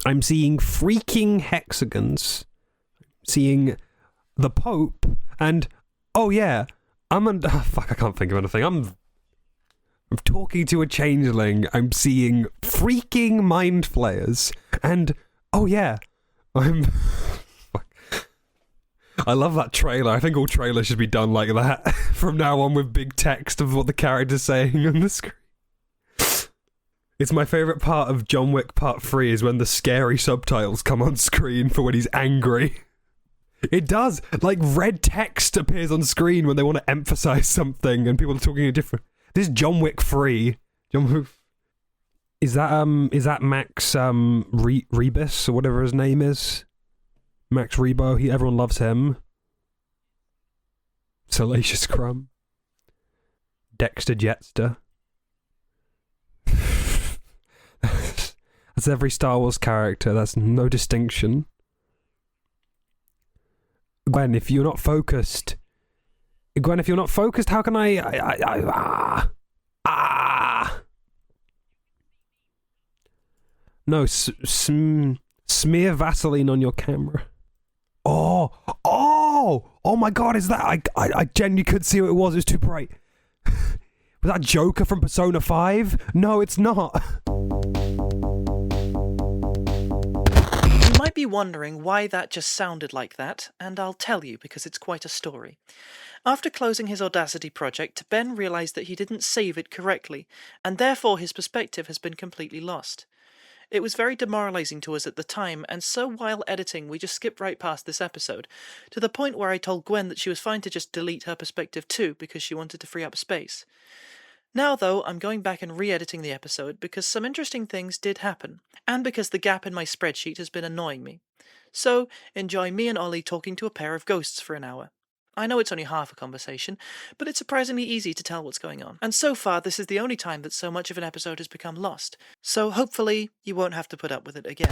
I'm seeing freaking hexagons. Seeing the Pope, and oh yeah, fuck, I can't think of anything. I'm talking to a changeling. I'm seeing freaking mind flayers, and oh yeah, I'm. I love that trailer. I think all trailers should be done like that from now on, with big text of what the character's saying on the screen. It's my favourite part of John Wick Part 3 is when the scary subtitles come on screen for when he's angry. It does. Like, red text appears on screen when they want to emphasise something and people are talking a different... This is John Wick 3. Is that Max Rebus or whatever his name is? Max Rebo. Everyone loves him. Salacious Crumb. Dexter Jetster. That's every Star Wars character. That's no distinction. Gwen, if you're not focused, how can No, smear Vaseline on your camera. Oh my God, is that, I genuinely couldn't see what it was too bright. Was that Joker from Persona 5? No, it's not. You might be wondering why that just sounded like that, and I'll tell you because it's quite a story. After closing his Audacity project, Ben realised that he didn't save it correctly, and therefore his perspective has been completely lost. It was very demoralising to us at the time, and so while editing we just skipped right past this episode, to the point where I told Gwen that she was fine to just delete her perspective too, because she wanted to free up space. Now though, I'm going back and re-editing the episode because some interesting things did happen, and because the gap in my spreadsheet has been annoying me. So, enjoy me and Ollie talking to a pair of ghosts for an hour. I know it's only half a conversation, but it's surprisingly easy to tell what's going on. And so far, this is the only time that so much of an episode has become lost, so hopefully you won't have to put up with it again.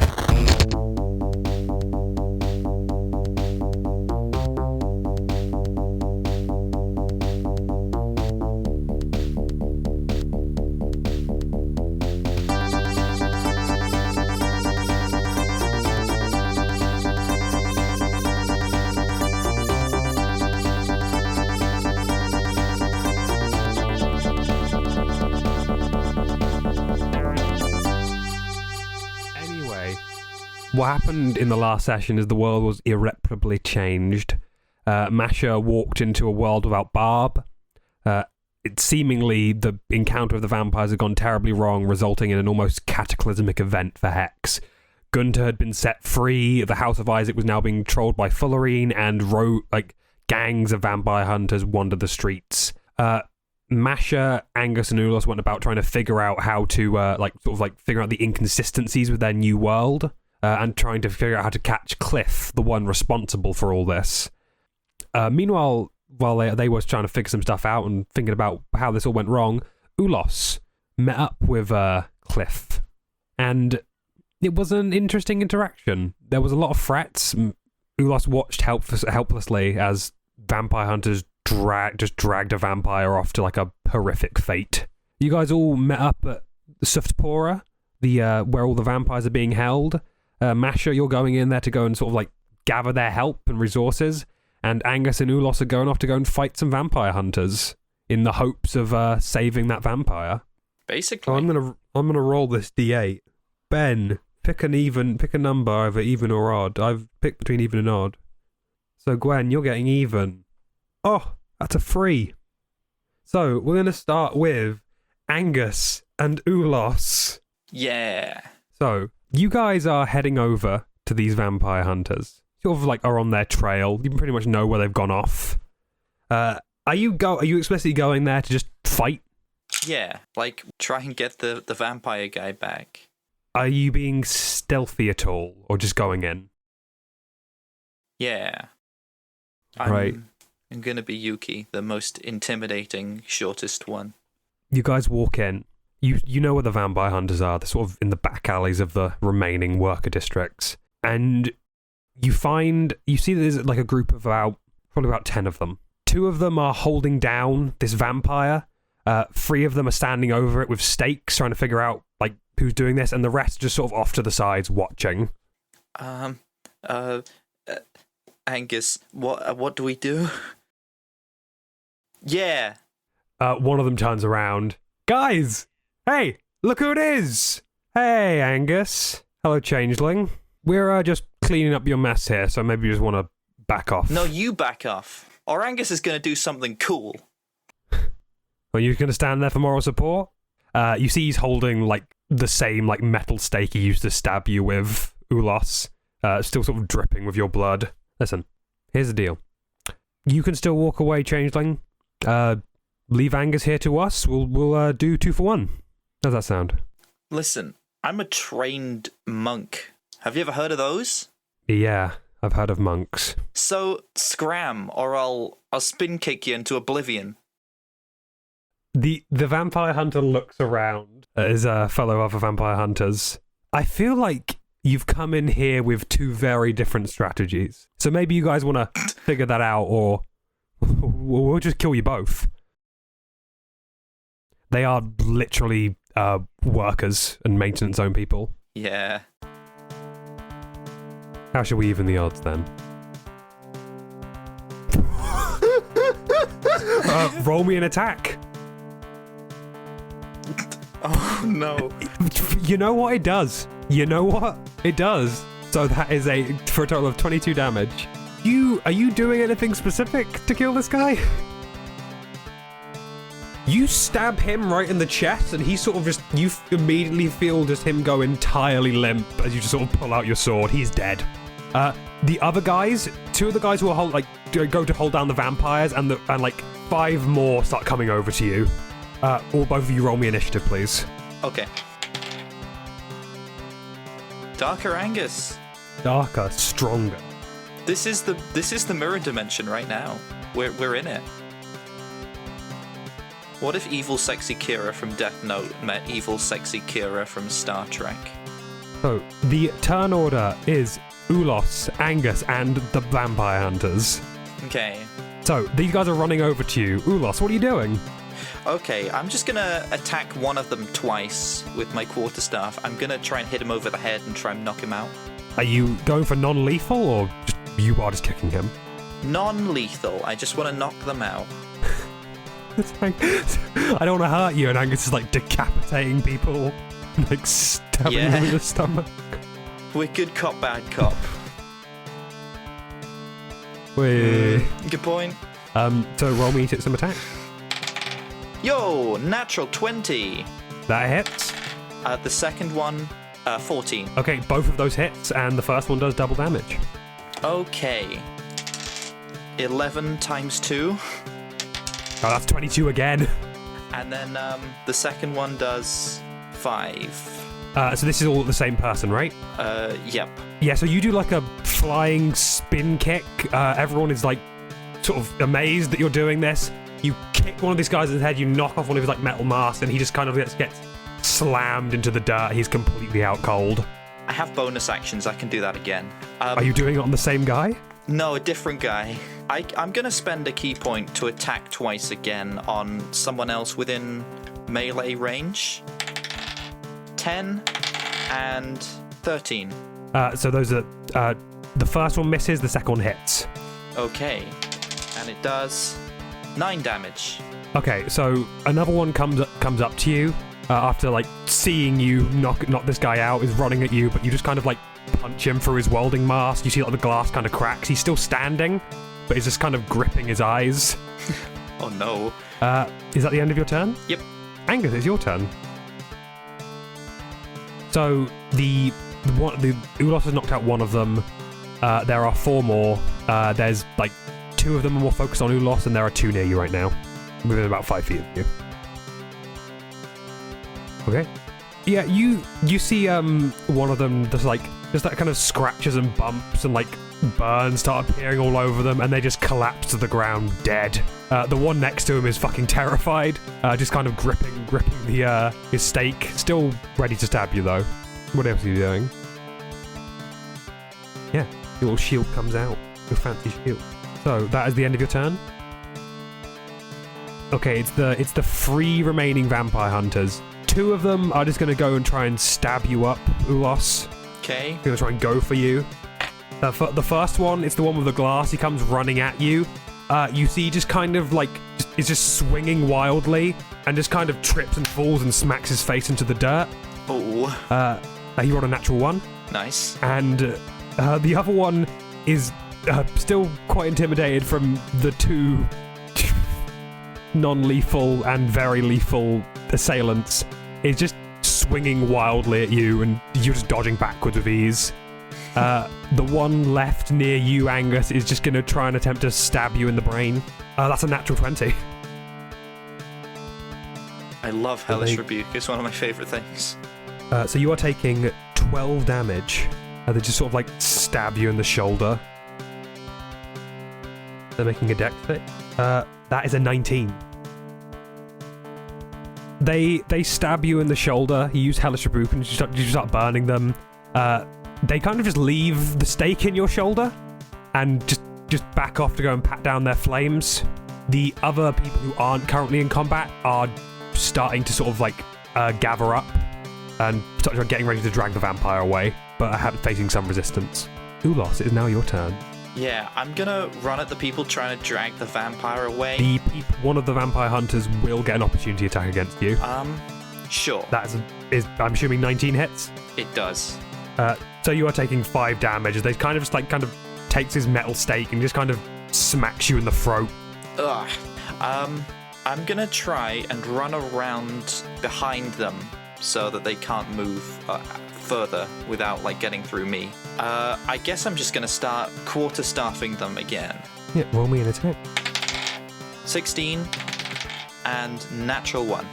What happened in the last session is the world was irreparably changed. Masha walked into a world without Barb. Seemingly, the encounter of the vampires had gone terribly wrong, resulting in an almost cataclysmic event for Hex. Gunter had been set free, the House of Isaac was now being trolled by Fullerene, and gangs of vampire hunters wandered the streets. Masha, Angus, and Ulos went about trying to figure out how to, figure out the inconsistencies with their new world. And trying to figure out how to catch Cliff, the one responsible for all this. Meanwhile, while they were trying to figure some stuff out and thinking about how this all went wrong, Ulos met up with Cliff. And it was an interesting interaction. There was a lot of threats. Ulos watched helplessly as vampire hunters dragged a vampire off to like a horrific fate. You guys all met up at Suftpora, where all the vampires are being held. Masha, you're going in there to go and sort of like gather their help and resources, and Angus and Ulos are going off to go and fight some vampire hunters in the hopes of saving that vampire. Basically. So I'm gonna roll this D8. Ben, pick a number either even or odd. I've picked between even and odd. So Gwen, you're getting even. Oh, that's a 3. So we're gonna start with Angus and Ulos. Yeah. So you guys are heading over to these vampire hunters. Sort of like are on their trail. You pretty much know where they've gone off. Are you explicitly going there to just fight? Yeah, like try and get the vampire guy back. Are you being stealthy at all, or just going in? Yeah. Right. I'm gonna be Yuki, the most intimidating, shortest one. You guys walk in. You know where the vampire hunters are. They're sort of in the back alleys of the remaining worker districts. And you see there's like a group of probably about 10 of them. 2 of them are holding down this vampire. 3 of them are standing over it with stakes, trying to figure out like who's doing this, and the rest just sort of off to the sides watching. Angus, what do we do? Yeah. One of them turns around. Guys! Hey! Look who it is! Hey, Angus. Hello, Changeling. We're just cleaning up your mess here, so maybe you just want to back off. No, you back off. Or Angus is going to do something cool. Are you going to stand there for moral support? You see he's holding, like, the same, like, metal stake he used to stab you with, Ulos. Still sort of dripping with your blood. Listen, here's the deal. You can still walk away, Changeling. Leave Angus here to us. We'll do 2 for 1. How's that sound? Listen, I'm a trained monk. Have you ever heard of those? Yeah, I've heard of monks. So, scram, or I'll spin kick you into oblivion. The vampire hunter looks around at his fellow other vampire hunters. I feel like you've come in here with 2 very different strategies. So maybe you guys want to figure that out, or we'll just kill you both. They are literally workers and maintenance zone people. Yeah. How should we even the odds then? Roll me an attack. Oh, no. You know what it does? You know what it does? So that is for a total of 22 damage. Are you doing anything specific to kill this guy? You stab him right in the chest, and he sort of you immediately feel just him go entirely limp as you just sort of pull out your sword. He's dead. The other guys, 2 of the guys who are go to hold down the vampires, and like 5 more start coming over to you. Or both of you roll me initiative, please. Okay. Darker Angus. Darker, stronger. This is the mirror dimension right now. We're in it. What if evil sexy Kira from Death Note met evil sexy Kira from Star Trek? So, the turn order is Ulos, Angus, and the vampire hunters. Okay. So, these guys are running over to you. Ulos, what are you doing? Okay, I'm just gonna attack one of them twice with my quarterstaff. I'm gonna try and hit him over the head and try and knock him out. Are you going for non-lethal, or you are just kicking him? Non-lethal. I just want to knock them out. I don't want to hurt you, and Angus is like decapitating people, like stabbing them in the stomach. We're good cop, bad cop. Good point. So roll me some attack. Yo, natural 20. That hits. The second one, 14. Okay, both of those hits, and the first one does double damage. Okay. 11 times 2. Oh, that's 22 again. And then the second one does 5. So this is all the same person, right? Yep. Yeah, so you do like a flying spin kick. Everyone is like sort of amazed that you're doing this. You kick one of these guys in the head, you knock off one of his like metal masks, and he just kind of gets slammed into the dirt. He's completely out cold. I have bonus actions. I can do that again. Are you doing it on the same guy? No, a different guy. I'm going to spend a key point to attack twice again on someone else within melee range. 10 and 13. So those are... the first one misses, the second one hits. Okay. And it does 9 damage. Okay, so another one comes up to you after like seeing you knock this guy out, is running at you, but you just kind of like punch him through his welding mask. You see like the glass kind of cracks. He's still standing, but he's just kind of gripping his eyes. Oh no. Is that the end of your turn? Yep. Angus, it's your turn. So the Ulos has knocked out one of them. There are 4 more. There's like 2 of them are more focused on Ulos, and there are 2 near you right now, within about 5 feet of you. Okay. Yeah, you see one of them just that kind of scratches and bumps and like burns start appearing all over them, and they just collapse to the ground dead. The one next to him is fucking terrified, just kind of gripping his stake, still ready to stab you though. What else are you doing? Yeah, your little shield comes out, your fancy shield. So that is the end of your turn. Okay, it's the 3 remaining vampire hunters. two of them are just going to go and try and stab you up, Ulos. Okay. They're going to try and go for you. The first one, it's the one with the glass. He comes running at you. You see just kind of like, is just swinging wildly and just kind of trips and falls and smacks his face into the dirt. Oh. He rolled a natural 1. Nice. And the other one is still quite intimidated from the two non-lethal and very lethal assailants. Is just swinging wildly at you and you're just dodging backwards with ease. The one left near you, Angus, is just going to try and attempt to stab you in the brain. That's a natural 20. I love Hellish Rebuke. It's one of my favourite things. So you are taking 12 damage. They just sort of like stab you in the shoulder. They're making a dex fit. That is a 19. They stab you in the shoulder. You use Hellish Rebuke and you start burning them. They kind of just leave the stake in your shoulder and just back off to go and pat down their flames. The other people who aren't currently in combat are starting to sort of like gather up and start getting ready to drag the vampire away, but facing some resistance. Ulos, it is now your turn. Yeah, I'm gonna run at the people trying to drag the vampire away. One of the vampire hunters will get an opportunity attack against you. Sure. That is I'm assuming 19 hits? It does. So you are taking 5 damage as they kind of takes his metal stake and just kind of smacks you in the throat. Ugh. I'm gonna try and run around behind them so that they can't move further without like getting through me. I guess I'm just gonna start quarterstaffing them again. Yeah, roll me an attack. 16 and natural 1.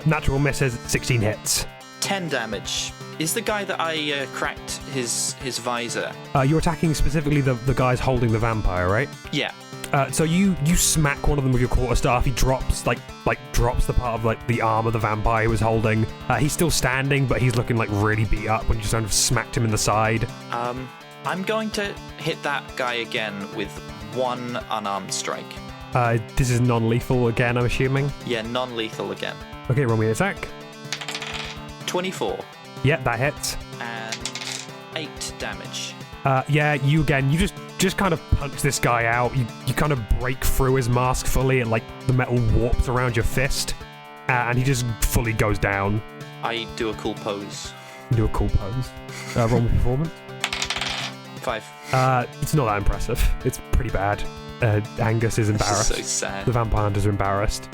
Natural misses, 16 hits. 10 damage. Is the guy that I cracked his visor? You're attacking specifically the guys holding the vampire, right? Yeah. So you smack one of them with your quarterstaff. He drops drops the part of like the arm of the vampire he was holding. He's still standing, but he's looking like really beat up when you just kind of smacked him in the side. I'm going to hit that guy again with 1 unarmed strike. This is non-lethal again, I'm assuming. Yeah, non-lethal again. Okay, roll me an attack. 24. Yeah, that hits. And 8 damage. Yeah, you just kind of punch this guy out. You kind of break through his mask fully and like the metal warps around your fist. And he just fully goes down. I do a cool pose. You do a cool pose. Roll me performance. 5. It's not that impressive. It's pretty bad. Angus is embarrassed. This is so sad. The vampire hunters are embarrassed.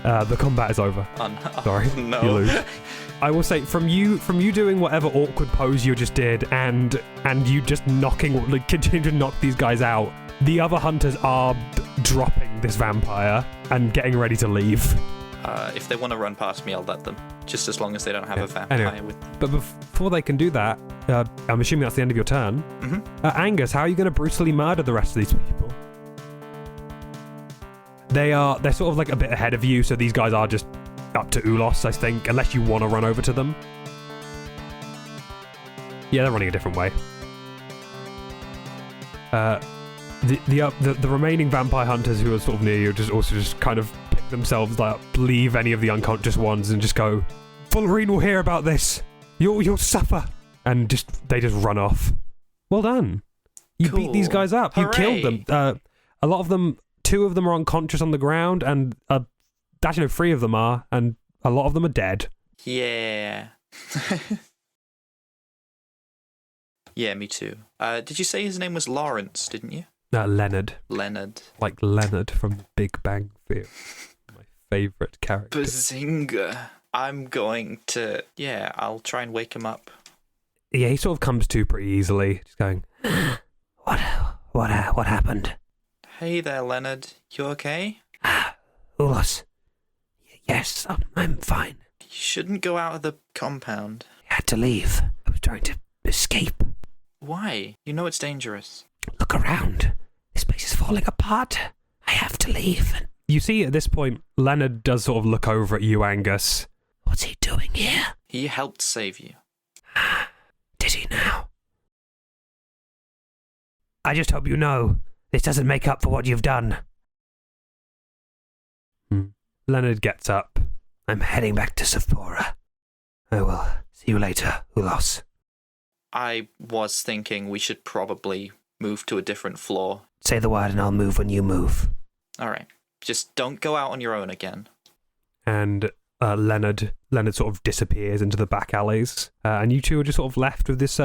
The combat is over. Sorry, no. You lose. I will say, from you doing whatever awkward pose you just did, and you just continue to knock these guys out, the other hunters are dropping this vampire and getting ready to leave. If they want to run past me, I'll let them. Just as long as they don't have a vampire with them. But before they can do that, I'm assuming that's the end of your turn. Mm-hmm. Angus, how are you going to brutally murder the rest of these people? They're sort of like a bit ahead of you, so these guys are just up to Ulos, I think, unless you want to run over to them. Yeah, they're running a different way. The remaining vampire hunters who are sort of near you just kind of pick themselves up, leave any of the unconscious ones, and just go, Fullerene will hear about this. You'll suffer, and they just run off. Well done. You beat these guys up. Hooray. You killed them. A lot of them. 2 of them are unconscious on the ground, and actually 3 of them are, and a lot of them are dead. Yeah. Yeah, me too. Did you say his name was Lawrence, didn't you? Leonard. Leonard. Like Leonard from Big Bang Theory. My favourite character. Bazinga. I'm going to... Yeah, I'll try and wake him up. Yeah, he sort of comes to pretty easily, just going, What happened? Hey there, Leonard. You okay? Ulos. Yes, I'm fine. You shouldn't go out of the compound. I had to leave. I was trying to escape. Why? You know it's dangerous. Look around. This place is falling apart. I have to leave. You see, at this point, Leonard does sort of look over at you, Angus. What's he doing here? He helped save you. Did he now? I just hope you know, this doesn't make up for what you've done. Leonard gets up I'm heading back to Sephora. I will see you later, Ulos. I was thinking we should probably move to a different floor. Say the word and I'll move when you move. All right. Just don't go out on your own again. And Leonard sort of disappears into the back alleys, and you two are just sort of left with this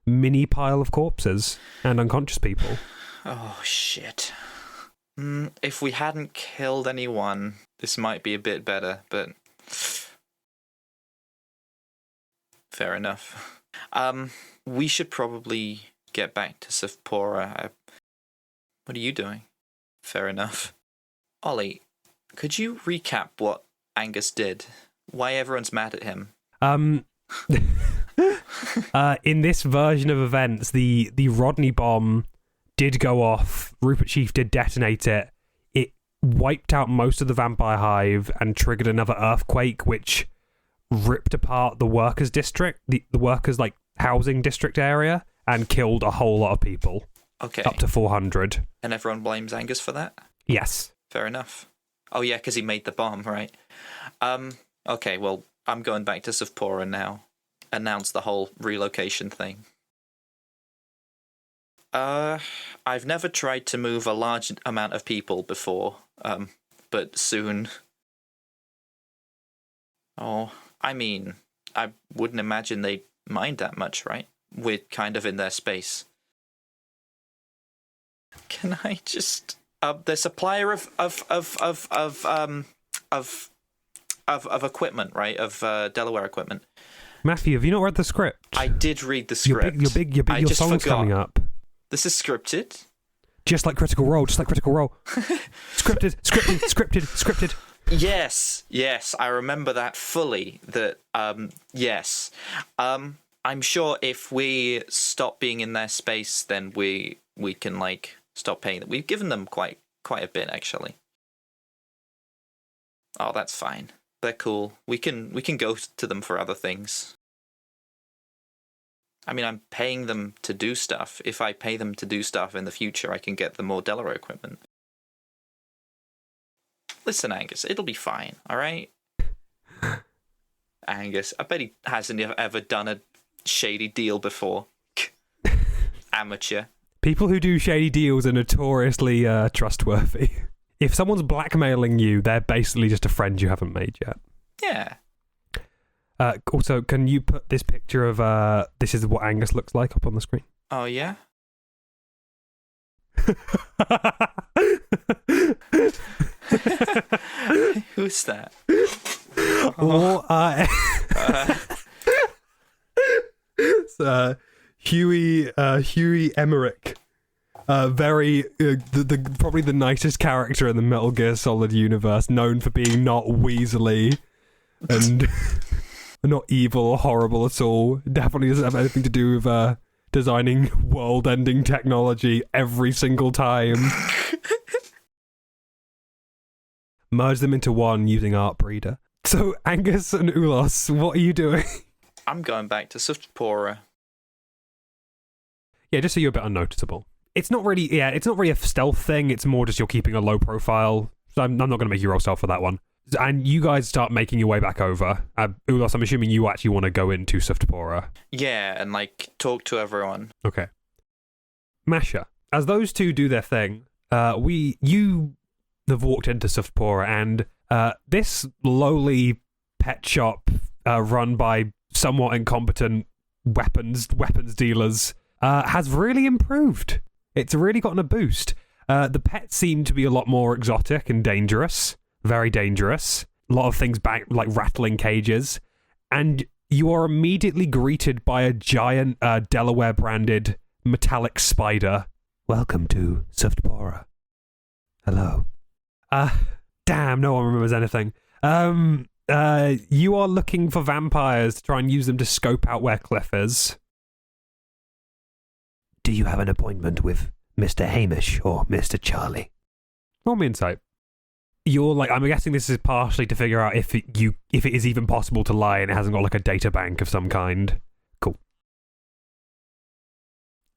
mini pile of corpses and unconscious people. Oh, shit. If we hadn't killed anyone, this might be a bit better, but... Fair enough. We should probably get back to Sephora. What are you doing? Fair enough. Ollie, could you recap what Angus did? Why everyone's mad at him? In this version of events, the Rodney bomb did go off. Rupert Chief did detonate it. It wiped out most of the vampire hive and triggered another earthquake, which ripped apart the workers' district, the workers' like housing district area, and killed a whole lot of people. Okay. Up to 400. And everyone blames Angus for that? Yes. Fair enough. Oh yeah, because he made the bomb, right? Okay, well, I'm going back to Sephora now. Announce the whole relocation thing. I've never tried to move a large amount of people before, but soon. Oh, I mean, I wouldn't imagine they'd mind that much, right? We're kind of in their space. Can I just... the supplier of equipment, right? Of Delaware equipment. Matthew, have you not read the script? I did read the script. Your song's coming up. This is scripted? Just like Critical Role. Scripted. Yes, I remember that fully. That, yes. I'm sure if we stop being in their space, then we can, like, stop paying them. We've given them quite a bit, actually. Oh, that's fine. They're cool. We can go to them for other things. I mean, I'm paying them to do stuff. If I pay them to do stuff in the future, I can get them more Delaware equipment. Listen, Angus, it'll be fine, all right? Angus, I bet he hasn't ever done a shady deal before. Amateur. People who do shady deals are notoriously trustworthy. If someone's blackmailing you, they're basically just a friend you haven't made yet. Yeah. Also, can you put this picture of this is what Angus looks like up on the screen? Oh, yeah? Who's that? It's Huey Emmerich. Very probably the nicest character in the Metal Gear Solid universe, known for being not weaselly and not evil or horrible at all. Definitely doesn't have anything to do with designing world-ending technology every single time. Merge them into one using Artbreeder. So, Angus and Ulos, what are you doing? I'm going back to Sephora. Yeah, just so you're a bit unnoticeable. It's not really a stealth thing. It's more just you're keeping a low profile. So I'm not going to make you roll stealth for that one. And you guys start making your way back over. Ulos, I'm assuming you actually want to go into Sephora. Yeah, and like talk to everyone. Okay. Masha, as those two do their thing, you have walked into Sephora, and this lowly pet shop run by somewhat incompetent weapons dealers has really improved. It's really gotten a boost. The pets seem to be a lot more exotic and dangerous. Very dangerous. A lot of things back, like rattling cages. And you are immediately greeted by a giant Delaware-branded metallic spider. Welcome to Sephora. Hello. Damn, no one remembers anything. You are looking for vampires to try and use them to scope out where Cliff is. Do you have an appointment with Mr. Hamish or Mr. Charlie? Roll me insight. You're like, I'm guessing this is partially to figure out if it is even possible to lie and it hasn't got like a data bank of some kind. Cool.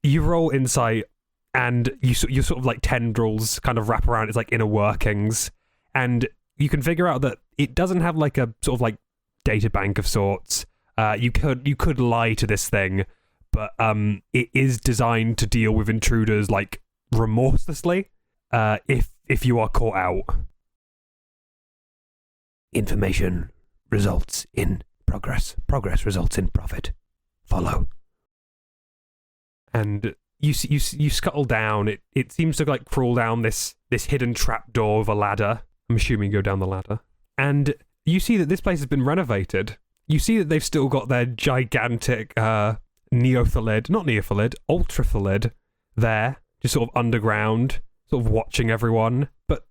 You roll insight, and you sort of like tendrils kind of wrap around its like inner workings, and you can figure out that it doesn't have like a sort of like data bank of sorts. You could lie to this thing, but it is designed to deal with intruders like remorselessly. If you are caught out. Information results in progress. Progress results in profit. Follow. And you scuttle down. It seems to like crawl down this hidden trapdoor of a ladder. I'm assuming you go down the ladder. And you see that this place has been renovated. You see that they've still got their gigantic ultrathalid there, just sort of underground, sort of watching everyone. But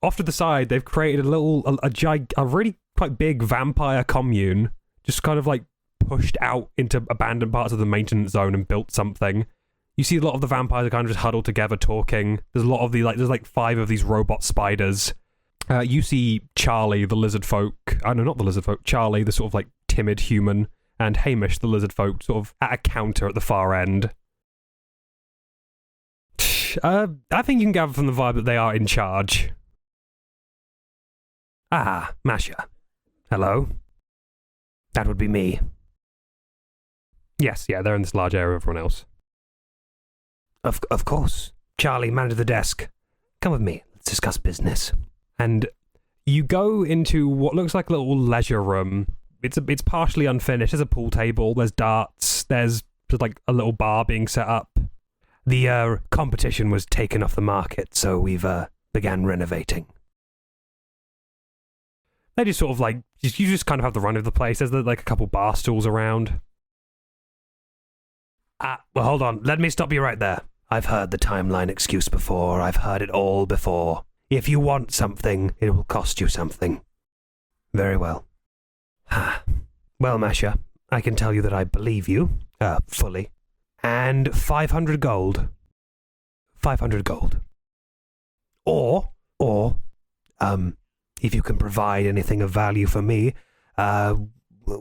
off to the side, they've created a really quite big vampire commune, just kind of like pushed out into abandoned parts of the maintenance zone and built something. You see a lot of the vampires are kind of just huddled together talking. There's a lot of there's like 5 of these robot spiders. You see Charlie, the lizard folk. Oh, no, not the lizard folk. Charlie, the sort of like timid human, and Hamish, the lizard folk, sort of at a counter at the far end. I think you can gather from the vibe that they are in charge. Ah, Masha. Hello. That would be me. Yes, yeah, they're in this large area of everyone else. Of course. Charlie, man to the desk. Come with me. Let's discuss business. And you go into what looks like a little leisure room. It's partially unfinished. There's a pool table. There's darts. There's just like a little bar being set up. The competition was taken off the market, so we've began renovating. They just sort of like you just kind of have the run of the place. There's like a couple bar stools around. Well, hold on. Let me stop you right there. I've heard the timeline excuse before. I've heard it all before. If you want something, it will cost you something. Very well. Well, Masha, I can tell you that I believe you, fully. And 500 gold. 500 gold. Or, if you can provide anything of value for me,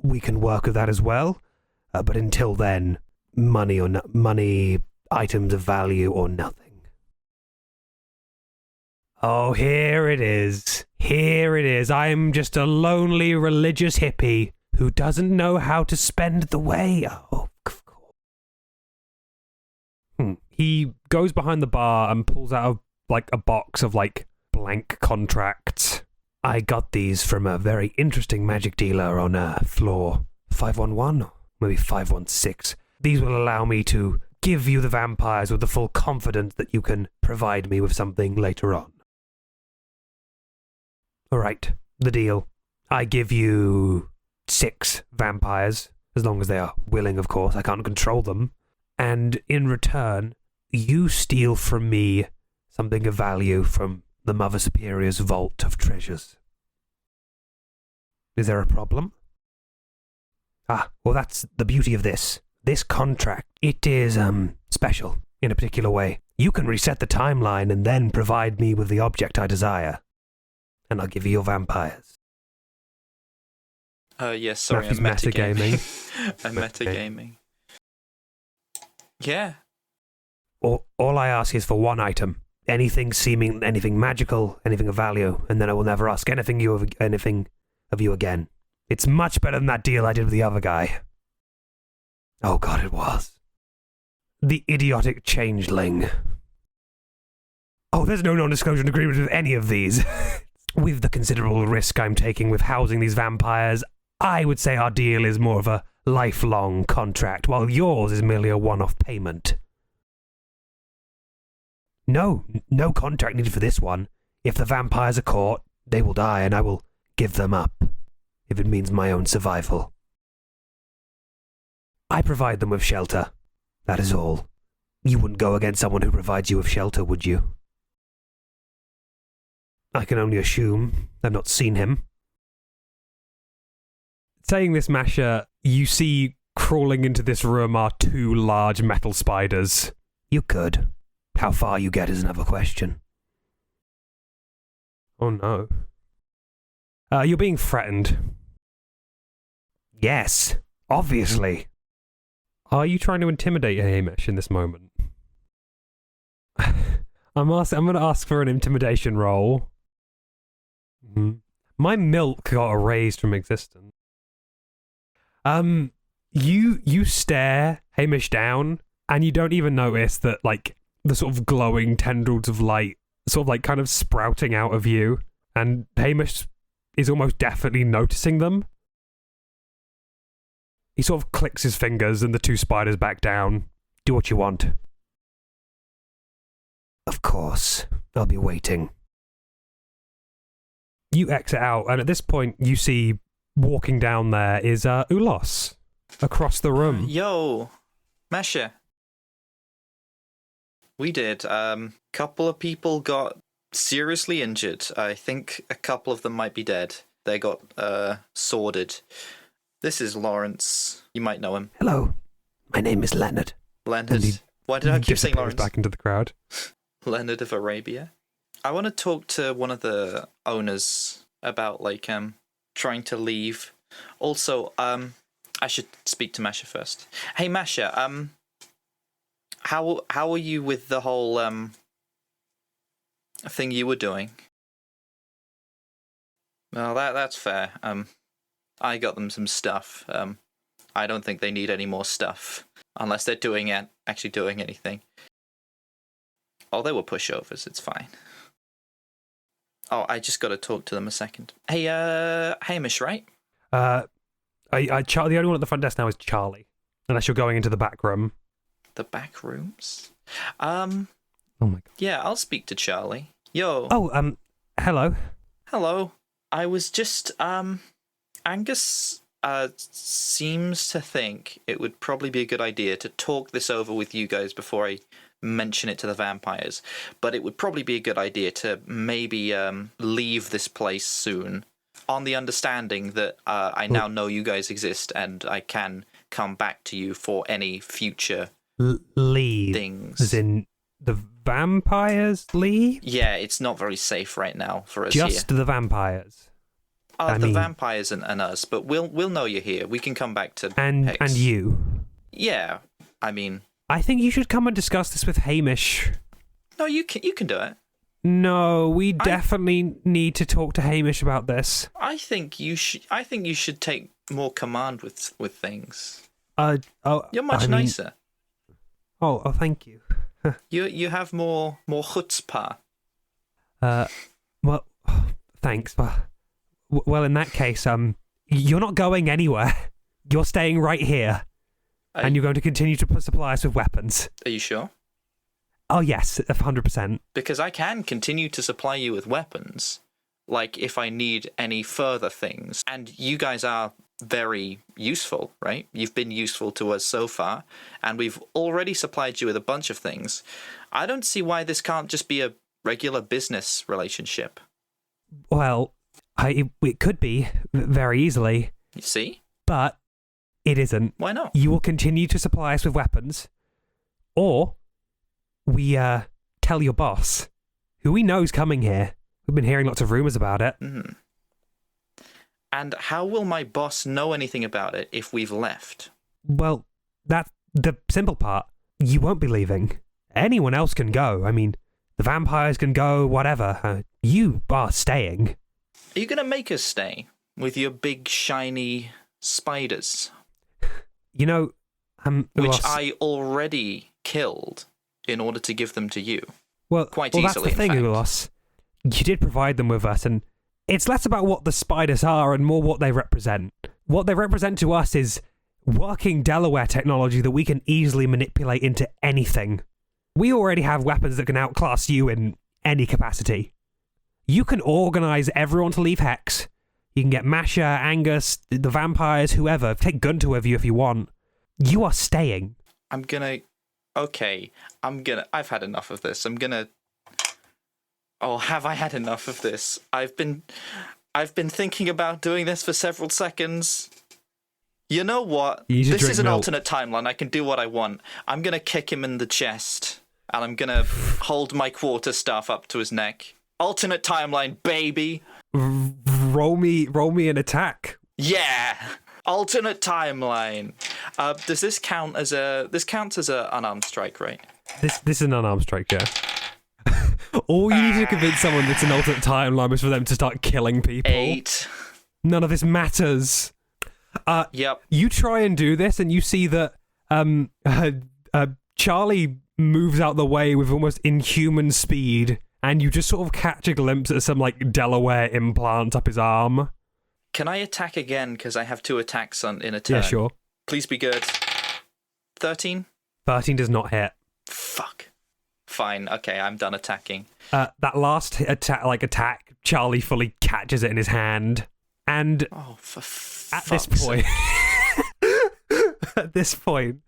we can work with that as well. But until then, money, items of value, or nothing. Oh, here it is. Here it is. I'm just a lonely religious hippie who doesn't know how to spend the way. Oh, of course. He goes behind the bar and pulls out a box of like blank contracts. I got these from a very interesting magic dealer on floor 511, or maybe 516. These will allow me to give you the vampires with the full confidence that you can provide me with something later on. All right, the deal. I give you 6 vampires, as long as they are willing, of course. I can't control them. And in return, you steal from me something of value from the Mother Superior's vault of treasures. Is there a problem? Well, that's the beauty of this. This contract, it is special in a particular way. You can reset the timeline and then provide me with the object I desire. And I'll give you your vampires. Yes, sorry, Matthew's I'm metagaming. metagaming. I'm metagaming. Yeah. All I ask is for one item. Anything magical, anything of value, and then I will never ask anything of you again. It's much better than that deal I did with the other guy. Oh God, it was. The idiotic changeling. Oh, there's no non-disclosure agreement with any of these. With the considerable risk I'm taking with housing these vampires, I would say our deal is more of a lifelong contract, while yours is merely a one-off payment. No contract needed for this one. If the vampires are caught, they will die, and I will give them up, if it means my own survival. I provide them with shelter. That is all. You wouldn't go against someone who provides you with shelter, would you? I can only assume. I've not seen him. Saying this, Masha, you see crawling into this room are 2 large metal spiders. You could. How far you get is another question. Oh no. You're being threatened. Yes, obviously. Are you trying to intimidate Hamish in this moment? I'm going to ask for an intimidation roll. My milk got erased from existence. You stare Hamish down, and you don't even notice that, like, the sort of glowing tendrils of light sort of, like, kind of sprouting out of you, and Hamish is almost definitely noticing them. He sort of clicks his fingers, and the two spiders back down. Do what you want. Of course. I'll be waiting. You exit out, and at this point, you see walking down there is Ulos across the room. Yo, Masha. We did. Couple of people got seriously injured. I think a couple of them might be dead. They got sworded. This is Lawrence. You might know him. Hello. My name is Leonard. Leonard. Why did I keep saying Lawrence? Back into the crowd. Leonard of Arabia. I want to talk to one of the owners about, like, trying to leave. Also, I should speak to Masha first. Hey, Masha, how are you with the whole thing you were doing? Well, that's fair. I got them some stuff. I don't think they need any more stuff unless they're actually doing anything. Oh, they were pushovers. It's fine. Oh, I just got to talk to them a second. Hey, Hamish, right? The only one at the front desk now is Charlie, unless you're going into the back room. The back rooms? Oh my god. Yeah, I'll speak to Charlie. Yo. Oh, hello. Hello. I was just, Angus, seems to think it would probably be a good idea to talk this over with you guys before I mention it to the vampires, but it would probably be a good idea to maybe leave this place soon, on the understanding that I now know you guys exist and I can come back to you for any future leave things. As in the vampires leave? Yeah, it's not very safe right now for us here. Just the vampires. The vampires and us, but we'll know you're here. We can come back to HEX. And you. Yeah, I mean, I think you should come and discuss this with Hamish. no, you can do it. No, we definitely need to talk to Hamish about this. I think you should take more command with things. You're much nicer. Oh, thank you. You have more chutzpah. Well, thanks, but well, in that case, you're not going anywhere. You're staying right here, and you're going to continue to supply us with weapons. Are you sure? Oh yes, 100%. Because I can continue to supply you with weapons, like if I need any further things. And you guys are very useful, right? You've been useful to us so far, and we've already supplied you with a bunch of things. I don't see why this can't just be a regular business relationship. Well, it could be very easily. You see? But it isn't. Why not? You will continue to supply us with weapons, or we tell your boss, who we know is coming here. We've been hearing lots of rumours about it. Mm-hmm. And how will my boss know anything about it if we've left? Well, that's the simple part. You won't be leaving. Anyone else can go. I mean, the vampires can go, whatever. You are staying. Are you going to make us stay with your big, shiny spiders? You know, which I already killed in order to give them to you. Well, quite that's easily, the thing, Ulos. You did provide them with us, and it's less about what the spiders are and more what they represent. What they represent to us is working Delaware technology that we can easily manipulate into anything. We already have weapons that can outclass you in any capacity. You can organize everyone to leave HEX. You can get Masha, Angus, the vampires, whoever. Take Gunter with you if you want. You are staying. I've had enough of this. Oh, have I had enough of this? I've been thinking about doing this for several seconds. You know what? This is an alternate timeline. I can do what I want. I'm gonna kick him in the chest, and I'm gonna hold my quarterstaff up to his neck. Alternate timeline, baby. Roll me an attack. Yeah. Alternate timeline. Does this count as this counts as an unarmed strike, right? This is an unarmed strike, yeah. All you need to convince someone that's an alternate timeline is for them to start killing people. 8. None of this matters. Yep. You try and do this, and you see that Charlie moves out the way with almost inhuman speed, and you just sort of catch a glimpse at some like Delaware implant up his arm. Can I attack again? Because I have 2 attacks in a turn. Yeah, sure. Please be good. 13? 13 does not hit. Fuck. Fine. Okay, I'm done attacking. That last attack, Charlie fully catches it in his hand, and at this point,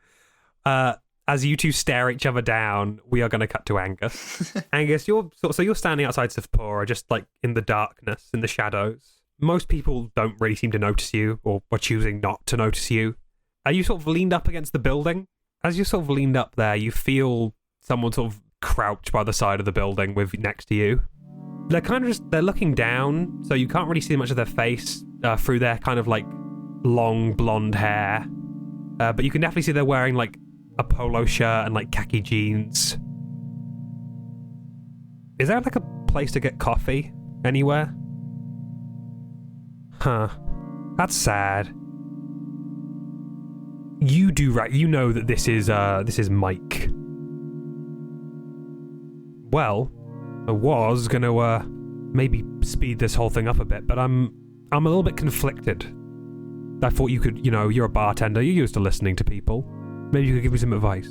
as you two stare each other down, we are going to cut to Angus. Angus, you're standing outside Sephora, just like in the darkness, in the shadows. Most people don't really seem to notice you, or are choosing not to notice you. Are you sort of leaned up against the building? As you're sort of leaned up there, you feel someone sort of crouched by the side of the building next to you. They're kind of they're looking down, so you can't really see much of their face through their kind of like long blonde hair. But you can definitely see they're wearing like a polo shirt and like khaki jeans. Is there like a place to get coffee anywhere? Huh. That's sad. You do right. You know that this is Mike. Well, I was gonna maybe speed this whole thing up a bit, but I'm a little bit conflicted. I thought you could, you're a bartender, you're used to listening to people. Maybe you could give me some advice.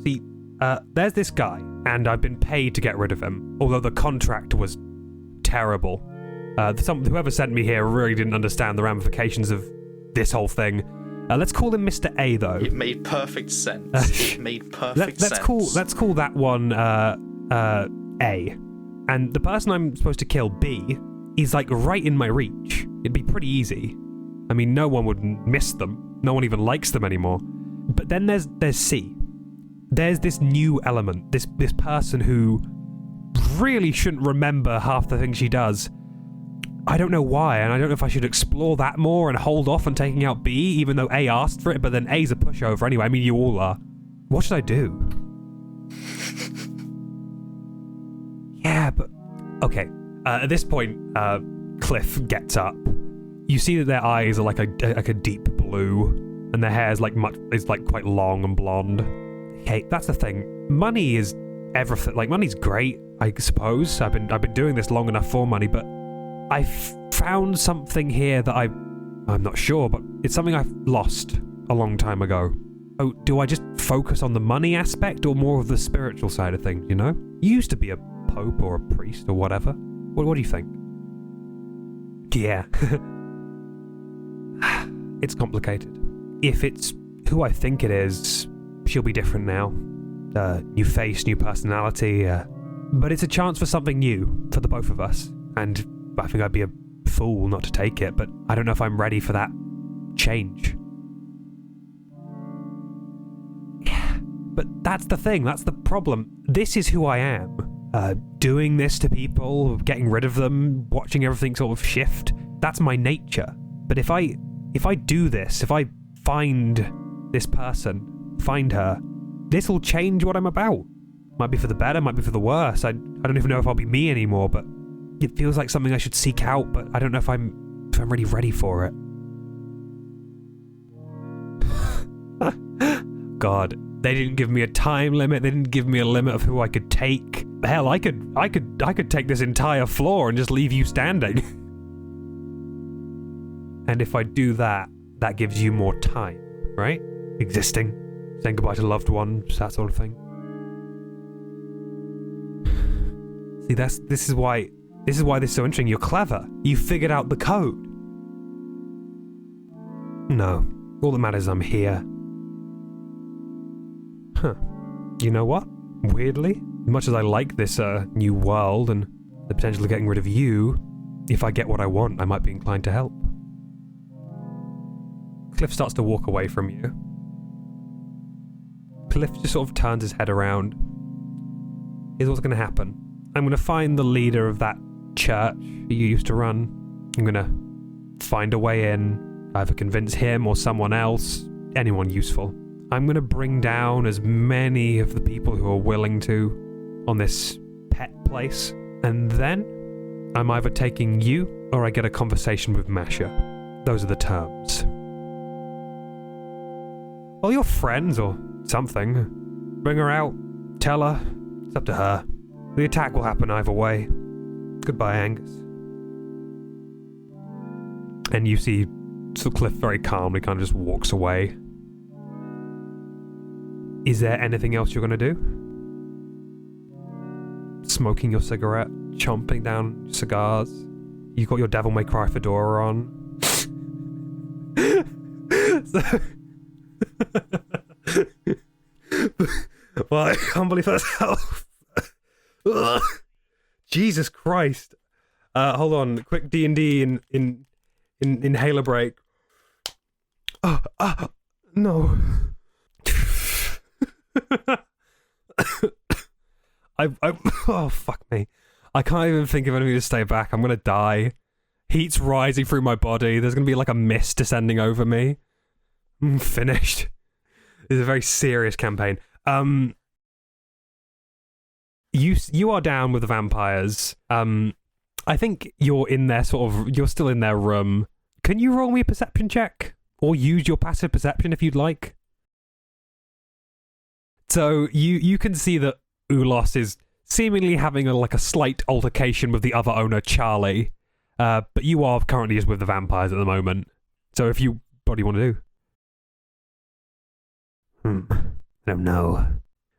See, there's this guy, and I've been paid to get rid of him, although the contract was terrible. Whoever sent me here really didn't understand the ramifications of this whole thing. Let's call him Mr. A, though. It made perfect sense. It made perfect sense. Let's call that one A. And the person I'm supposed to kill, B, is like right in my reach. It'd be pretty easy. I mean, no one would miss them. No one even likes them anymore. But then there's C. There's this new element. This person who really shouldn't remember half the things she does. I don't know why, and I don't know if I should explore that more and hold off on taking out B, even though A asked for it, but then A's a pushover anyway. I mean, you all are. What should I do? Yeah, but... Okay. At this point, Cliff gets up. You see that their eyes are like a deep blue, and their hair is quite long and blonde. Okay, that's the thing. Money is everything. Like, money's great, I suppose. I've been doing this long enough for money, but I've found something here that I'm not sure, but it's something I've lost a long time ago. Oh, do I just focus on the money aspect or more of the spiritual side of things, You used to be a pope or a priest or whatever. What do you think? Yeah. It's complicated. If it's who I think it is, she'll be different now. New face, new personality, but it's a chance for something new for the both of us, and I think I'd be a fool not to take it, but I don't know if I'm ready for that change. Yeah, but that's the thing, that's the problem. This is who I am. Doing this to people, getting rid of them, watching everything sort of shift, that's my nature. But if I do this, if I find this person, find her, this will change what I'm about. Might be for the better, might be for the worse. I don't even know if I'll be me anymore, but it feels like something I should seek out, but I don't know if I'm really ready for it. God, they didn't give me a time limit. They didn't give me a limit of who I could take. Hell, I could take this entire floor and just leave you standing. And if I do that, that gives you more time, right? Existing, saying goodbye to loved ones, that sort of thing. See, this is why this is so interesting. You're clever. You figured out the code. No, all that matters is I'm here. Huh. You know what? Weirdly, as much as I like this new world and the potential of getting rid of you, if I get what I want, I might be inclined to help. Cliff starts to walk away from you. Cliff just sort of turns his head around. Here's what's going to happen. I'm going to find the leader of that church you used to run. I'm going to find a way in, either convince him or someone else, anyone useful. I'm going to bring down as many of the people who are willing to. on this pet place. And then I'm either taking you or I get a conversation with Masha. Those are the terms. Well, you're friends or something. Bring her out. Tell her. It's up to her. The attack will happen either way. Goodbye, Angus. And you see Cliff very calmly kind of just walks away. Is there anything else you're going to do? Smoking your cigarette, chomping down cigars. You've got your Devil May Cry fedora on. Well, I can't believe that's how... Jesus Christ. Hold on. Quick D&D in inhaler break. No. Oh, fuck me. I can't even think of anything to stay back. I'm gonna die. Heat's rising through my body. There's gonna be like a mist descending over me. I'm finished. It's a very serious campaign. You are down with the vampires. I think you're in their you're still in their room. Can you roll me a perception check? Or use your passive perception if you'd like? So you can see that Ulos is seemingly having a slight altercation with the other owner, Charlie. But you are currently just with the vampires at the moment. So what do you want to do? I don't know.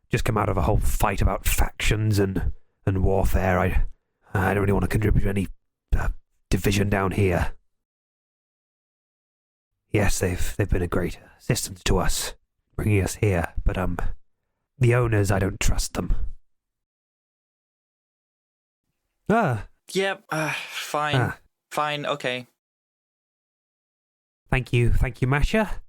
Just come out of a whole fight about factions and warfare. I don't really want to contribute to any division down here. Yes, they've been a great assistance to us, bringing us here. But the owners, I don't trust them. Yep. Fine. Fine. Okay. Thank you, Masha.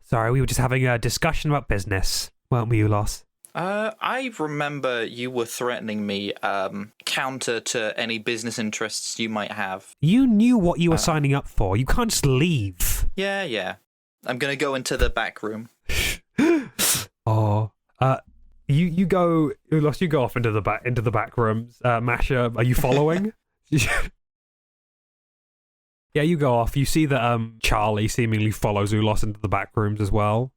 Sorry, we were just having a discussion about business, weren't we, Ulos? I remember you were threatening me, counter to any business interests you might have. You knew what you were signing up for. You can't just leave. Yeah. I'm gonna go into the back room. You go, Ulos, you go off into the back rooms. Masha, are you following? Yeah, you go off. You see that Charlie seemingly follows Ulos into the back rooms as well.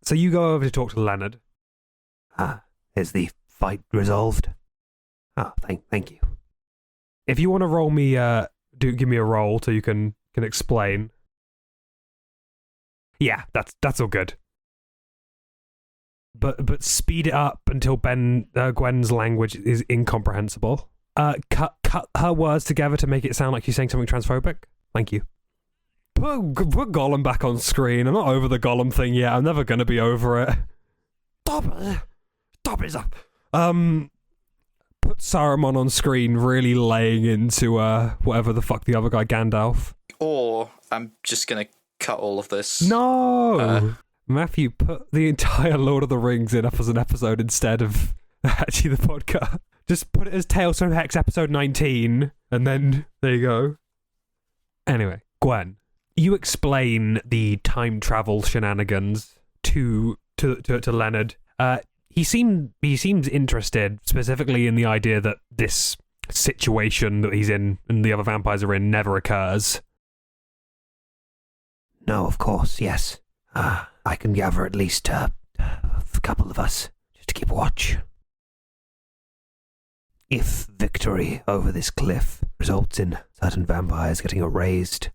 So you go over to talk to Leonard. Is the fight resolved? Thank you. If you want to roll me, give me a roll so you can explain. Yeah, that's all good. But speed it up until Gwen's language is incomprehensible. Cut her words together to make it sound like she's saying something transphobic. Thank you. Put Gollum back on screen. I'm not over the Gollum thing yet. I'm never going to be over it. Stop it. Put Saruman on screen, really laying into whatever the fuck the other guy, Gandalf. Or I'm just going to cut all of this. No! Matthew, put the entire Lord of the Rings up as an episode instead of actually the podcast. Just put it as Tales from HEX episode 19, and then there you go. Anyway, Gwen. You explain the time travel shenanigans to Leonard. He seems interested specifically in the idea that this situation that he's in and the other vampires are in never occurs. No, of course, yes. I can gather at least a couple of us just to keep watch. If victory over this cliff results in certain vampires getting erased,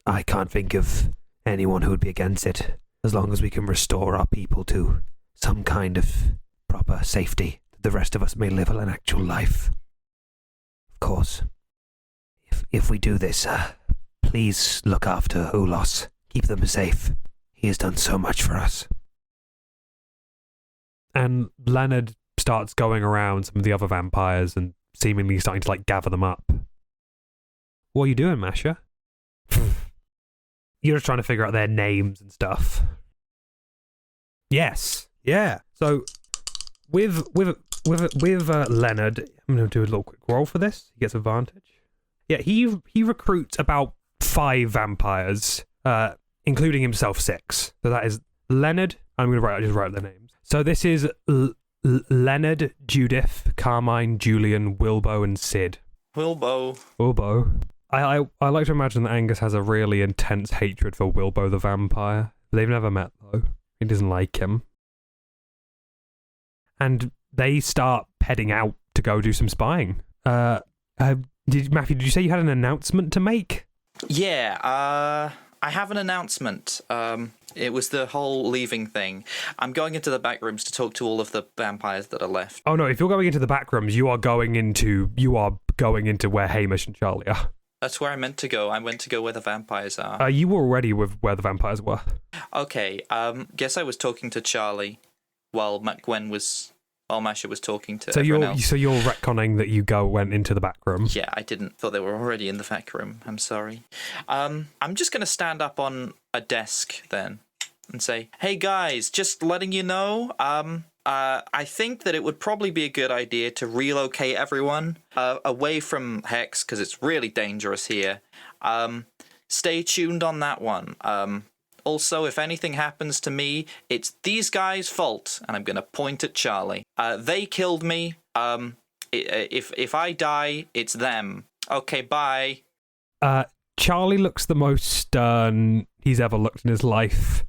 I can't think of anyone who would be against it, as long as we can restore our people to some kind of proper safety, that the rest of us may live an actual life. Of course, if we do this, please look after Ulos. Keep them safe. He has done so much for us. And Leonard starts going around some of the other vampires and seemingly starting to gather them up. What are you doing, Masha? You're just trying to figure out their names and stuff. Yes. Yeah. So with Leonard, I'm going to do a little quick roll for this. He gets advantage. Yeah, he recruits about 5 vampires, including himself 6. So that is Leonard. I'm going to just write their names. So this is Leonard, Judith, Carmine, Julian, Wilbo, and Sid. Wilbo. I like to imagine that Angus has a really intense hatred for Wilbo the vampire. They've never met, though. He doesn't like him. And they start heading out to go do some spying. Matthew, did you say you had an announcement to make? Yeah, I have an announcement. It was the whole leaving thing. I'm going into the back rooms to talk to all of the vampires that are left. Oh no, if you're going into the back rooms, you are going into where Hamish and Charlie are. That's where I meant to go. I went to go where the vampires are. You were already with where the vampires were. Okay, guess I was talking to Charlie while Masha was talking to everyone else. So you're retconning that you went into the back room? Yeah, I didn't. Thought they were already in the back room. I'm sorry. I'm just going to stand up on a desk then and say, hey guys, just letting you know, I think that it would probably be a good idea to relocate everyone away from HEX because it's really dangerous here. Stay tuned on that one. Also, if anything happens to me, it's these guys' fault, and I'm going to point at Charlie. They killed me. If I die, it's them. Okay, bye. Charlie looks the most stern he's ever looked in his life,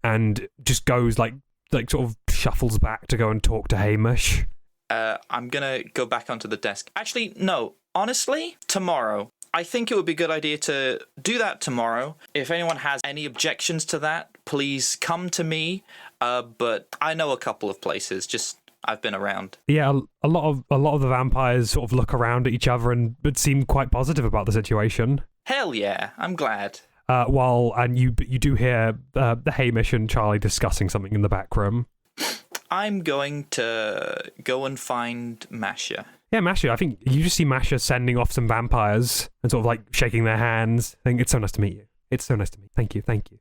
and just goes like sort of shuffles back to go and talk to Hamish. I'm going to go back onto the desk. Actually, no. Honestly, tomorrow. I think it would be a good idea to do that tomorrow. If anyone has any objections to that, please come to me. But I know a couple of places. Just I've been around. Yeah, a lot of the vampires sort of look around at each other and seem quite positive about the situation. Hell yeah, I'm glad. You do hear the Hamish and Charlie discussing something in the back room. I'm going to go and find Masha. Yeah, Masha. I think you just see Masha sending off some vampires and sort of like shaking their hands. I think it's so nice to meet you. It's so nice to meet you. Thank you.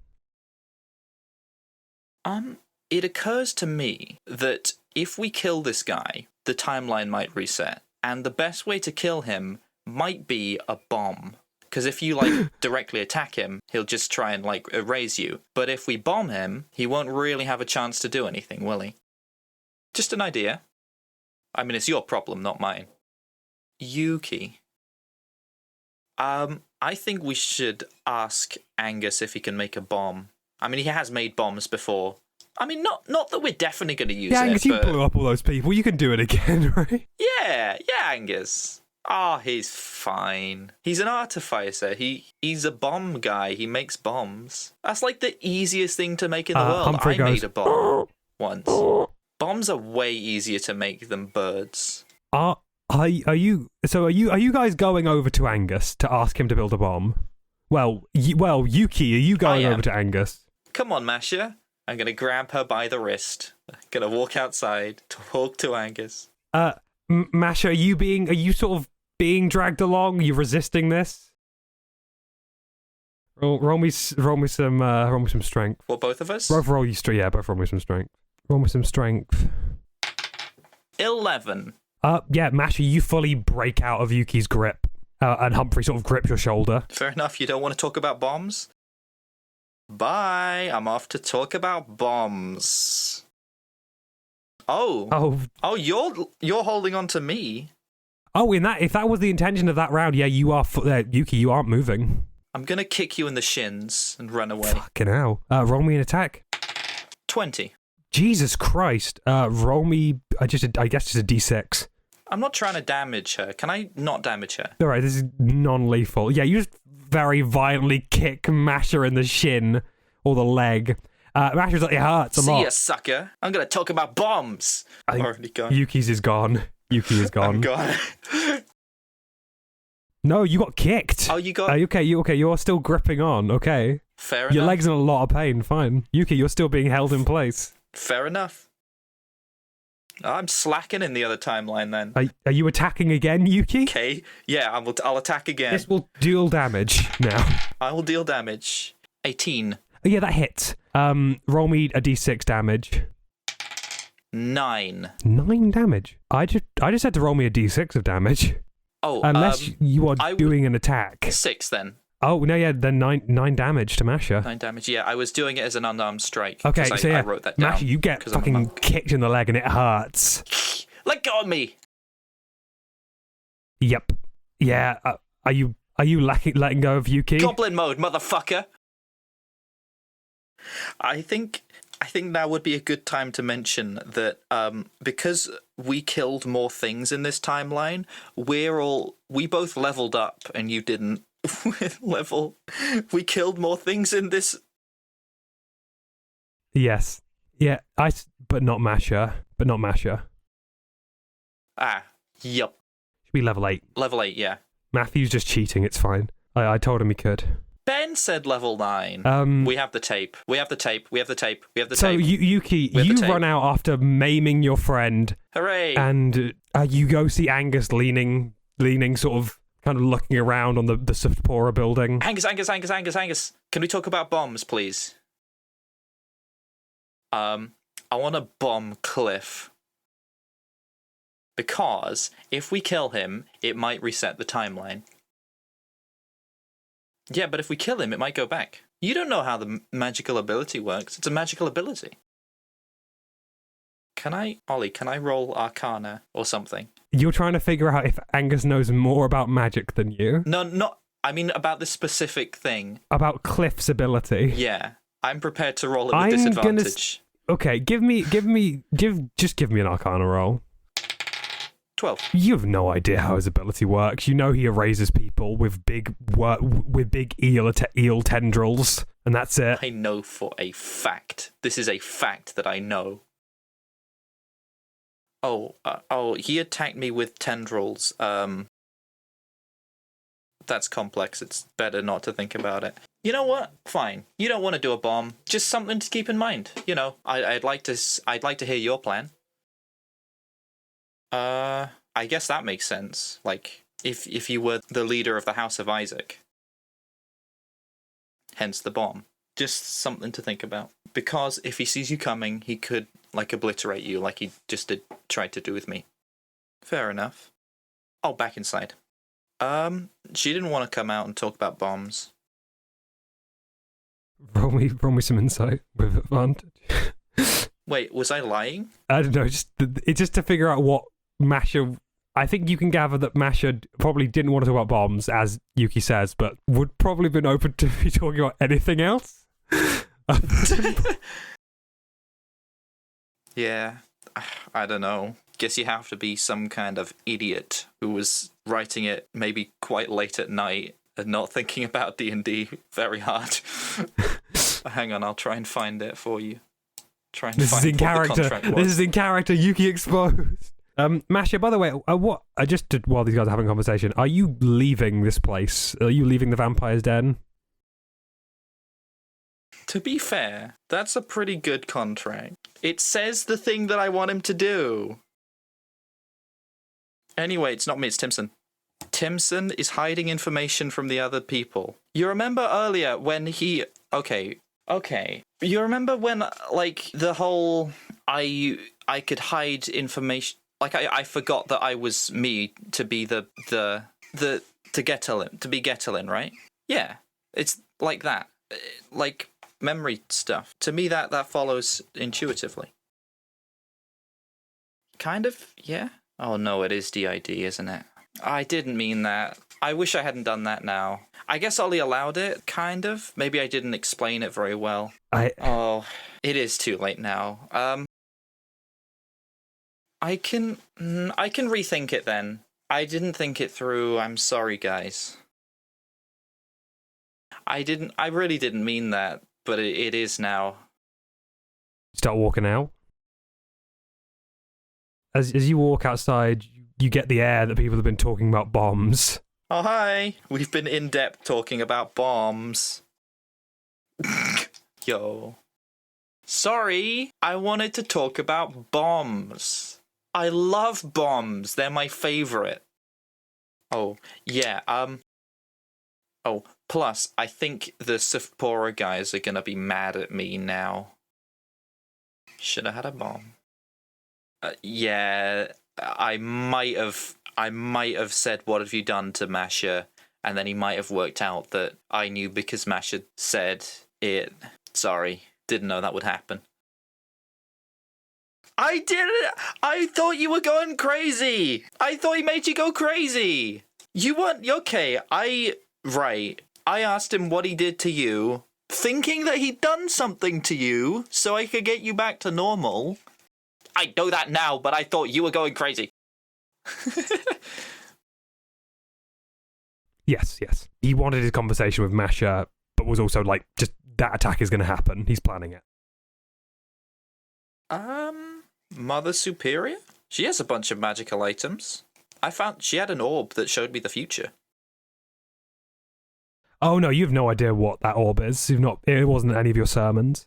It occurs to me that if we kill this guy, the timeline might reset. And the best way to kill him might be a bomb. Because if you, directly attack him, he'll just try and, erase you. But if we bomb him, he won't really have a chance to do anything, will he? Just an idea. I mean, it's your problem, not mine. Yuki. I think we should ask Angus if he can make a bomb. I mean, he has made bombs before. I mean, not that we're definitely going to use it. Yeah, Angus, you blew up all those people. You can do it again, right? Yeah, Angus. He's fine. He's an artificer. He's a bomb guy. He makes bombs. That's the easiest thing to make in the world. Humphrey goes, made a bomb once. Bombs are way easier to make than birds. Are you guys going over to Angus to ask him to build a bomb? Well, Yuki, are you going over to Angus? Come on, Masha. I'm gonna grab her by the wrist. Gonna walk outside, talk to Angus. Masha, are you sort of being dragged along? Are you resisting this? Roll me some strength. What, both of us? Both roll me some strength. Roll me some strength. 11. Yeah, Masha, you fully break out of Yuki's grip, and Humphrey sort of grips your shoulder. Fair enough. You don't want to talk about bombs? Bye. I'm off to talk about bombs. Oh, you're holding on to me. Oh, if that was the intention of that round, yeah, you are Yuki. You aren't moving. I'm gonna kick you in the shins and run away. Fucking hell. Roll me an attack. 20. Jesus Christ. Roll me, I guess just a d6. I'm not trying to damage her. Can I not damage her? All right, this is non-lethal. Yeah, you just very violently kick Masha in the shin or the leg. Masha's it hurts a lot. See ya, sucker. I'm going to talk about bombs. I'm already gone. Yuki's is gone. Yuki is gone. I'm gone. No, you got kicked. Oh, you got... Okay, you're still gripping on, okay. Fair enough. Your leg's in a lot of pain, fine. Yuki, you're still being held in place. Fair enough. I'm slacking in the other timeline then. Are you attacking again, Yuki? Okay, yeah, I'll attack again. This will deal damage now. I will deal damage. 18. Oh, yeah, that hits. Roll me a d6 damage. 9. 9 damage? I just had to roll me a d6 of damage. Oh, unless you are doing an attack. 6 then. Oh, no, yeah, then nine damage to Masha. 9 damage. Yeah, I was doing it as an unarmed strike. Okay, 'cause so yeah, I wrote that down. Masha, you get 'cause I'm a fucking monk. kicked in the leg and it hurts. Let go of me! Yep. Yeah, are you letting go of Yuki? Goblin mode, motherfucker! I think now would be a good time to mention that because we killed more things in this timeline, we both leveled up and you didn't. We killed more things in this. Yes. Yeah, but not Masha. Yup. Should be level 8. Level 8, yeah. Matthew's just cheating, it's fine. I told him he could. Ben said level 9. We have the tape. So, Yuki, you run out after maiming your friend. Hooray! And you go see Angus leaning, sort of, kind of looking around on the Sephora building. Angus. Can we talk about bombs, please? I want to bomb Cliff. Because if we kill him, it might reset the timeline. Yeah, but if we kill him, it might go back. You don't know how the magical ability works. It's a magical ability. Ollie, can I roll Arcana or something? You're trying to figure out if Angus knows more about magic than you? No, I mean about this specific thing. About Cliff's ability? Yeah. I'm prepared to roll it with disadvantage. Okay, give me an Arcana roll. 12. You have no idea how his ability works. You know he erases people with big eel tendrils, and that's it. I know for a fact. This is a fact that I know. He attacked me with tendrils. That's complex. It's better not to think about it. You know what? Fine. You don't want to do a bomb. Just something to keep in mind. You know, I'd like to hear your plan. I guess that makes sense. Like, if you were the leader of the House of Isaac. Hence the bomb. Just something to think about. Because if he sees you coming, he could, like, obliterate you like he just tried to do with me. Fair enough. Oh, back inside. She didn't want to come out and talk about bombs. Roll me some insight with advantage. Wait, was I lying? I don't know, it's just to figure out what Masha... I think you can gather that Masha probably didn't want to talk about bombs, as Yuki says, but would probably have been open to be talking about anything else. Yeah, I don't know. Guess you have to be some kind of idiot who was writing it maybe quite late at night and not thinking about D&D very hard. Hang on, I'll try and find it for you. This is in character. Yuki exposed. Masha, by the way, while these guys are having a conversation, are you leaving this place? Are you leaving the vampire's den? To be fair, that's a pretty good contract. It says the thing that I want him to do. Anyway, it's not me, it's Timson. Timson is hiding information from the other people. You remember earlier when he... Okay. You remember when, like, the whole... I could hide information... Like, I forgot that I was me to be to be Getelin, right? Yeah. It's like that. Like, memory stuff. To me, that follows intuitively. Kind of, yeah? Oh no, it is DID, isn't it? I didn't mean that. I wish I hadn't done that now. I guess Ollie allowed it, kind of. Maybe I didn't explain it very well. Oh, it is too late now. I can rethink it then. I didn't think it through. I'm sorry, guys. I really didn't mean that, but it is now. Start walking out. As you walk outside, you get the air that people have been talking about bombs. Oh, hi. We've been in depth talking about bombs. Yo. Sorry, I wanted to talk about bombs. I love bombs. They're my favorite. Oh, yeah, Oh, plus, I think the Sephora guys are gonna be mad at me now. Should have had a bomb. Yeah, I might have said, "What have you done to Masha?" And then he might have worked out that I knew because Masha said it. Sorry, didn't know that would happen. I didn't! I thought you were going crazy! I thought he made you go crazy! You weren't... Okay, Right. I asked him what he did to you, thinking that he'd done something to you so I could get you back to normal. I know that now, but I thought you were going crazy. Yes. He wanted his conversation with Masha, but was also like, just that attack is going to happen. He's planning it. Mother Superior? She has a bunch of magical items. I found she had an orb that showed me the future. Oh no, you have no idea what that orb is. It wasn't any of your sermons.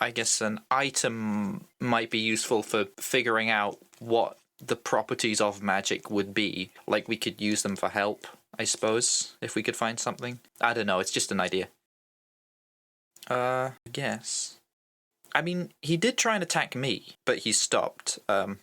I guess an item might be useful for figuring out what the properties of magic would be. Like, we could use them for help, I suppose, if we could find something. I don't know, it's just an idea. I guess. I mean, he did try and attack me, but he stopped. The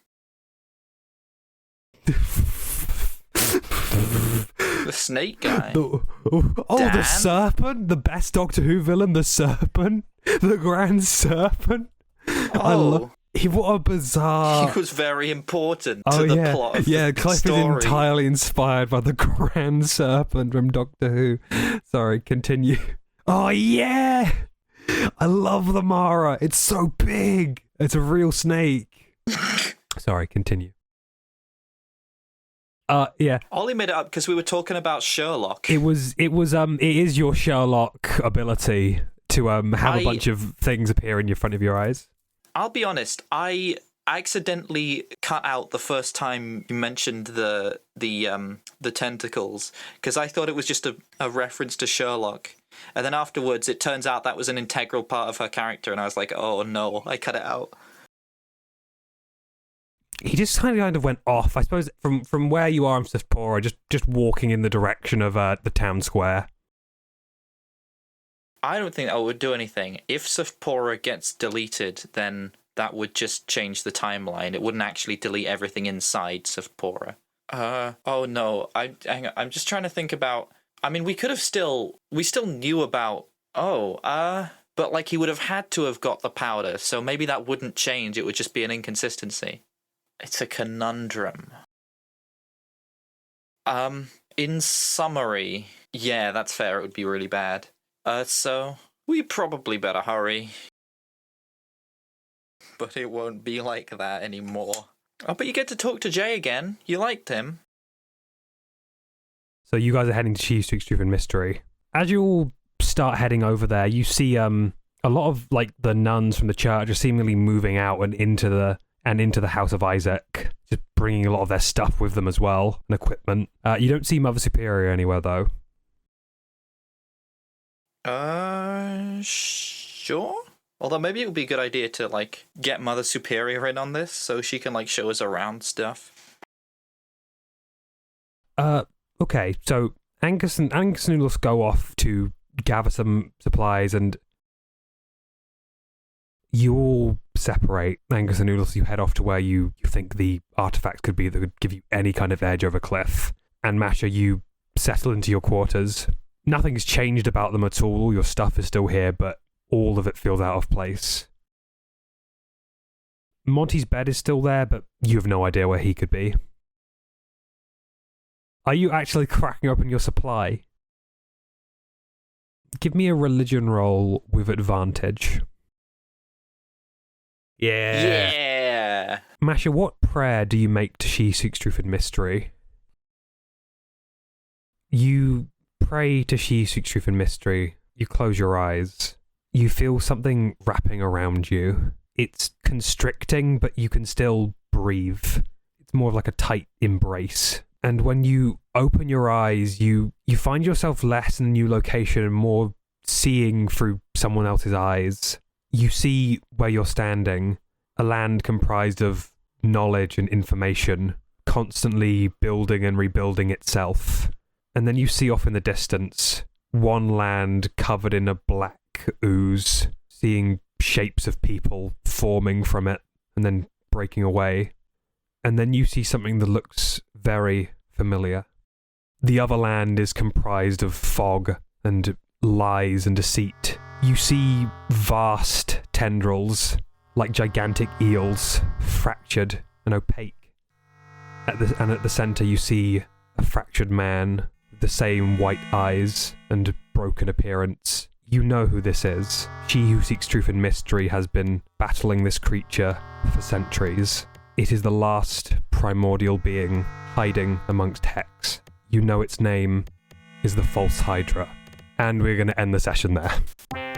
snake guy. The serpent? The best Doctor Who villain, the serpent? The Grand Serpent? Oh. What a bizarre... He was very important to the plot of the Cliff story. is entirely inspired by the Grand Serpent from Doctor Who. Sorry, continue. Oh, yeah! I love the Mara. It's so big. It's a real snake. Sorry, continue. Yeah. Ollie made it up because we were talking about Sherlock. It is your Sherlock ability to have a bunch of things appear in front of your eyes. I'll be honest, I accidentally cut out the first time you mentioned the tentacles because I thought it was just a reference to Sherlock. And then afterwards, it turns out that was an integral part of her character, and I was like, oh no, I cut it out. He just kind of went off, I suppose, from where you are in Sephora, just walking in the direction of the town square. I don't think that would do anything. If Sephora gets deleted, then that would just change the timeline. It wouldn't actually delete everything inside Sephora. Oh no, I'm just trying to think about... I mean, we still knew about... but like he would have had to have got the powder, so maybe that wouldn't change, it would just be an inconsistency. It's a conundrum. In summary, yeah, that's fair, it would be really bad. So we probably better hurry. But it won't be like that anymore. Oh, but you get to talk to Jay again. You liked him. So you guys are heading to Cheese Street Truth and Mystery. As you all start heading over there, you see a lot of like the nuns from the church are seemingly moving out and into the House of Isaac, just bringing a lot of their stuff with them as well and equipment. You don't see Mother Superior anywhere though. Sure. Although maybe it would be a good idea to like get Mother Superior in on this so she can like show us around stuff. Okay, so Angus and Ulos go off to gather some supplies, and you all separate. Angus and Ulos, you head off to where you think the artifact could be that would give you any kind of edge over cliff. And Masha, you settle into your quarters. Nothing's changed about them at all. All your stuff is still here, but all of it feels out of place. Monty's bed is still there, but you have no idea where he could be. Are you actually cracking open your supply? Give me a religion roll with advantage. Yeah. Masha, what prayer do you make to She Seeks Truth and Mystery? You pray to She Seeks Truth and Mystery. You close your eyes. You feel something wrapping around you. It's constricting, but you can still breathe. It's more of like a tight embrace. And when you open your eyes, you find yourself less in a new location and more seeing through someone else's eyes. You see where you're standing, a land comprised of knowledge and information, constantly building and rebuilding itself. And then you see off in the distance, one land covered in a black ooze, seeing shapes of people forming from it and then breaking away. And then you see something that looks very familiar. The other land is comprised of fog and lies and deceit. You see vast tendrils, like gigantic eels, fractured and opaque. At the centre you see a fractured man with the same white eyes and broken appearance. You know who this is. She who seeks truth and mystery has been battling this creature for centuries. It is the last primordial being hiding amongst HEX. You know its name is the False Hydra. And we're going to end the session there.